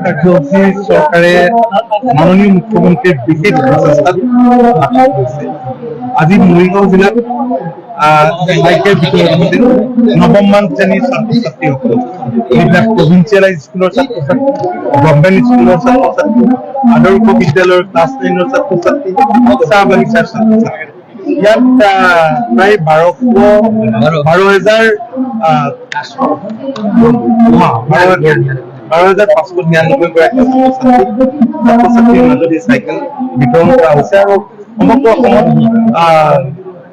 কাৰ্যসূচী চৰকাৰে মাননীয় মুখ্যমন্ত্ৰীৰ বিশেষ প্ৰচেষ্টাত কৰিছে। আজি মৰিগাঁও জিলাত চাইকেল বিতৰণ হৈছিল নৱমমান শ্ৰেণীৰ ছাত্ৰ ছাত্ৰীসকল, যিবিলাক প্ৰভিন্সিয়েলাইজ স্কুলৰ ছাত্ৰ ছাত্ৰী, গভৰ্ণমেণ্ট স্কুলৰ ছাত্ৰ ছাত্ৰী, আদৰ্শ বিদ্যালয়ৰ ক্লাছ 9ৰ ছাত্ৰ ছাত্ৰী, চাহ বাগিচাৰ ছাত্ৰ ছাত্ৰী। ইয়াত প্ৰায় 12,599 গৰাকী ছাত্ৰ ছাত্ৰীৰ মাজত এই চাইকেল বিতৰণ কৰা হৈছে আৰু সমগ্ৰ অসমত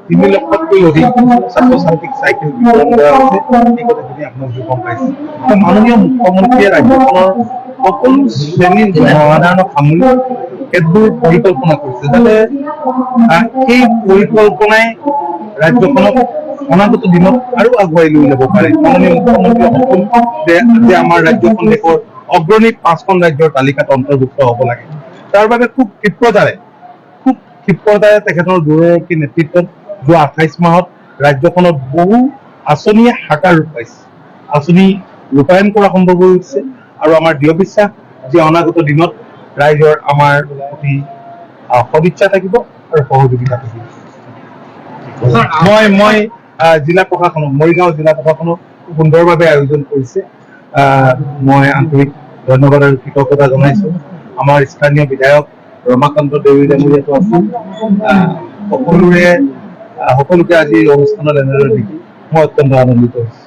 3 লক্ষতকৈ অধিক ছাত্ৰ ছাত্ৰীক চাইকেল বিতৰণ কৰা হৈছে। এই কথাখিনি আপোনালোকে গম পাইছে। মাননীয় মুখ্যমন্ত্ৰীয়ে ৰাজ্যখনৰ সকলো শ্ৰেণীৰ জনসাধাৰণক সামৰি কেতবোৰ পৰিকল্পনা কৰিছে, যাতে সেই পৰিকল্পনাই ৰাজ্যখনক অনাগত দিনত আৰু আগুৱাই লৈ যাব পাৰে। মাননীয় মুখ্যমন্ত্ৰীয়ে সপোন যে আমাৰ ৰাজ্যখন দেশৰ অগ্ৰণী 5খন ৰাজ্যৰ তালিকাত অন্তৰ্ভুক্ত হ'ব লাগে। তাৰ বাবে খুব ক্ষিপ্ৰতাৰে তেখেতৰ দূৰদৰ্শী নেতৃত্বত যোৱা 28 মাহত ৰাজ্যখনত বহু আঁচনিয়ে সাকাৰ ৰূপ পাইছে, আঁচনি ৰূপায়ণ কৰা সম্ভৱ হৈ উঠিছে আৰু আমাৰ দৃঢ় বিশ্বাস যে অনাগত দিনত ৰাইজৰ আমাৰ প্ৰতি সদিচ্ছা থাকিব আৰু সহযোগিতা থাকিব। মই জিলা প্ৰশাসনক, মৰিগাঁও জিলা প্ৰশাসনক সুন্দৰভাৱে আয়োজন কৰিছে, মই আন্তৰিক ধন্যবাদ আৰু কৃতজ্ঞতা জনাইছো। আমাৰ স্থানীয় বিধায়ক ৰমাকান্ত দেউৰী ডাঙৰীয়াটো আছিল। সকলোকে আজি অনুষ্ঠানত এনেদৰে দেখি মই অত্যন্ত আনন্দিত হৈছো।